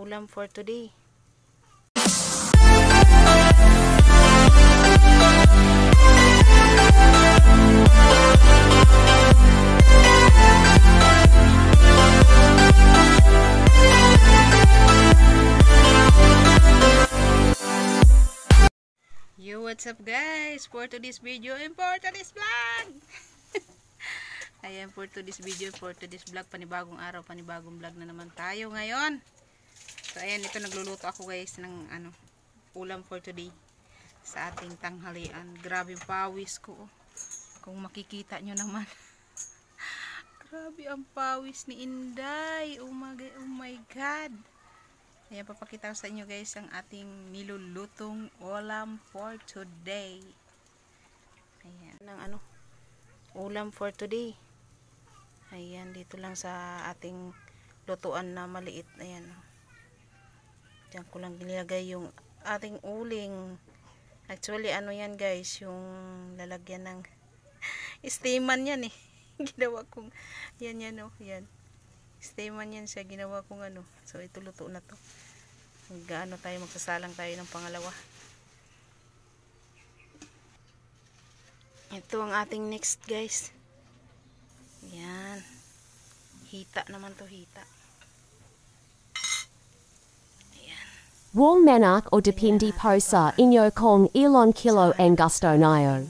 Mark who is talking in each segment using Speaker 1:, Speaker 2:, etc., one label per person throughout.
Speaker 1: ulam for today. Yo, what's up guys? For today's video and for today's vlog. Ayan, for today's video, for today's vlog, panibagong araw, panibagong vlog na naman tayo ngayon. So ayan, ito nagluluto ako guys ng ulam for today sa ating tanghalian. Grabe pawis ko. Kung makikita nyo naman. Grabe ang pawis ni Inday. Oh my God. Ayan, papakita ko sa inyo guys ang ating nilulutong ulam for today. Ayan, ng ulam for today. Ayan, dito lang sa ating lutuan na maliit. Ayan. Diyan ko lang nilagay yung ating uling. Actually, yan guys, yung lalagyan ng steaman yan eh. Ginawa kong, yan oh, yan. Steaman yan siya, ginawa kong So, ito luto na to. Tayo, magsasalang tayo ng pangalawa. Ito ang ating next guys. Yan. Hita naman to, hita. Ayan.
Speaker 2: Wall Manak or Depindi Posa Inyo Kong Elon Kilo and Gusto Nio.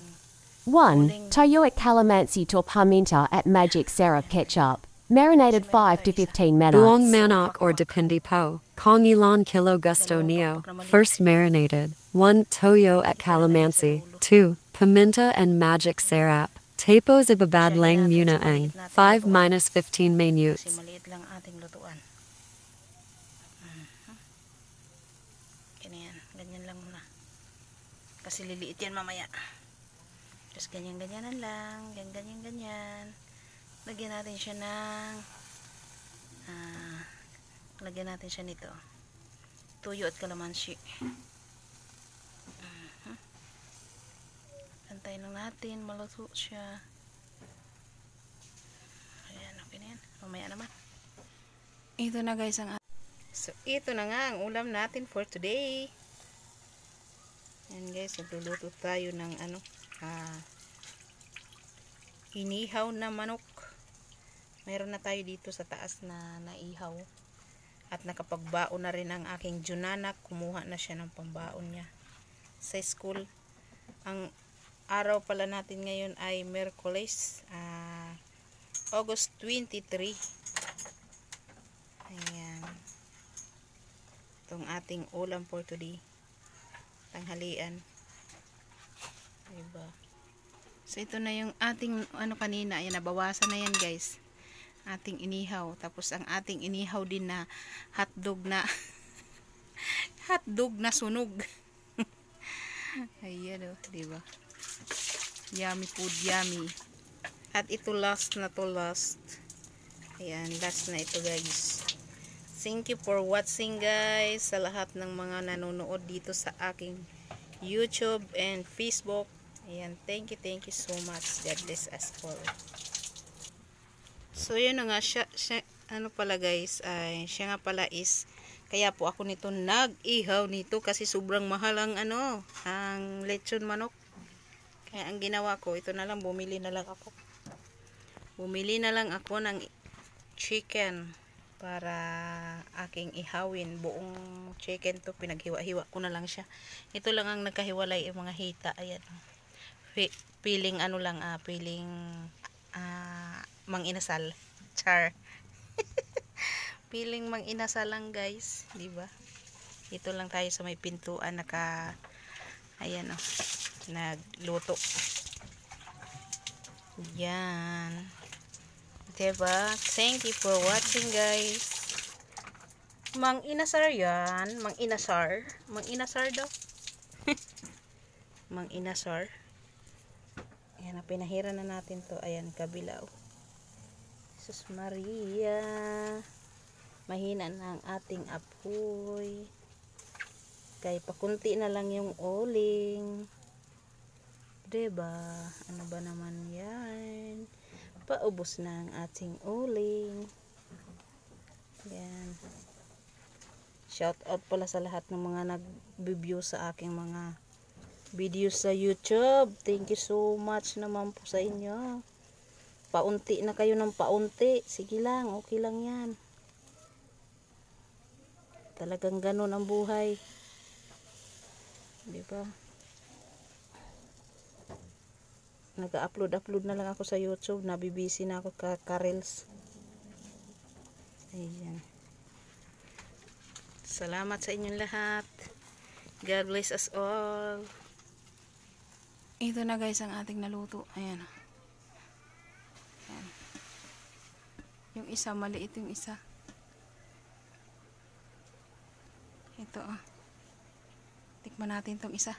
Speaker 2: 1. Toyoic Calamansi to Paminta at Magic Syrup Ketchup. Marinated 5 to 15 minutes.
Speaker 3: Buong manok or depindi po, kong ilan kilo gusto neo. First marinated. 1. Toyo at calamansi. 2. Paminta and magic syrup. Tapos ibabad lang muna ang 5-15 minutes.
Speaker 1: Maliit lang ating lutuan. Ganyan lang muna. Kasi liliit yan mamaya. Tapos ganyan-ganyanan lang. Ganyan-ganyan. Lagyan natin siya ng lagyan natin siya nito, tuyo at kalamansi. Antayin lang natin maluto siya. Ayan, okay na yan. Mamaya naman. Ito na guys so ito na nga ang ulam natin for today. Ayan guys, nagluluto tayo ng inihaw na manok. Meron na tayo dito sa taas na naihaw. At nakapagbaon na rin ang aking Junanak. Kumuha na siya ng pambaon niya sa school. Ang araw pala natin ngayon ay Miyerkules, August 23. Ayan. Itong ating ulam for today. Tanghalian. Diba? So ito na yung ating kanina. Ayan, nabawasan na yan guys. Ating inihaw. Tapos ang ating inihaw din na hotdog na hotdog na sunog. Ayan o, diba? Yummy food, yummy. At ito last na to, last. Ayan, last na ito guys. Thank you for watching guys. Sa lahat ng mga nanonood dito sa aking YouTube and Facebook. Ayan, thank you so much. God bless us all. So yun na nga siya pala guys, siya nga pala is kaya po ako nito nag-ihaw nito kasi sobrang mahal ang ang lechon manok. Kaya ang ginawa ko, ito na lang, bumili na lang ako ng chicken para aking ihawin. Buong chicken to, pinaghiwa-hiwa ko na lang siya. Ito lang ang nagkahiwalay yung mga hita. Ayan. Piling piling mang inasal. Char. Piling mang inasal lang guys, di ba? Ito lang tayo sa may pintuan ayan nagluto. Yan. Diba? Thank you for watching guys. Mang inasar yan. Mang inasar. Mang inasar daw. Mang inasar. Ayan, pinahiran na natin to. Ayan, kabila. Jesus Maria. Mahina na ang ating apoy. Kaya pakunti na lang yung uling. Diba? Ano ba naman yan? Paubos na ang ating uling. Yan. Shout out pala sa lahat ng mga nag-view sa aking mga videos sa YouTube. Thank you so much naman po sa inyo. Paunti na kayo ng paunti. Sige lang, okay lang yan. Talagang ganun ang buhay. Diba? Nag-upload na lang ako sa YouTube. Nabibisi na ako ka-reels. Ayan. Salamat sa inyong lahat. God bless us all. Ito na guys ang ating naluto. Ayan. Ayan. Yung isa, maliit yung isa. Ito tikman natin tong isa.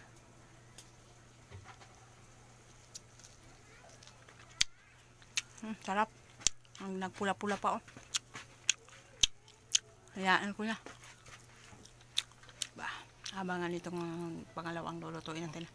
Speaker 1: Sarap. Ang nagpula-pula pa Hayaan ko na. Abangan itong pangalawang lulutuin natin.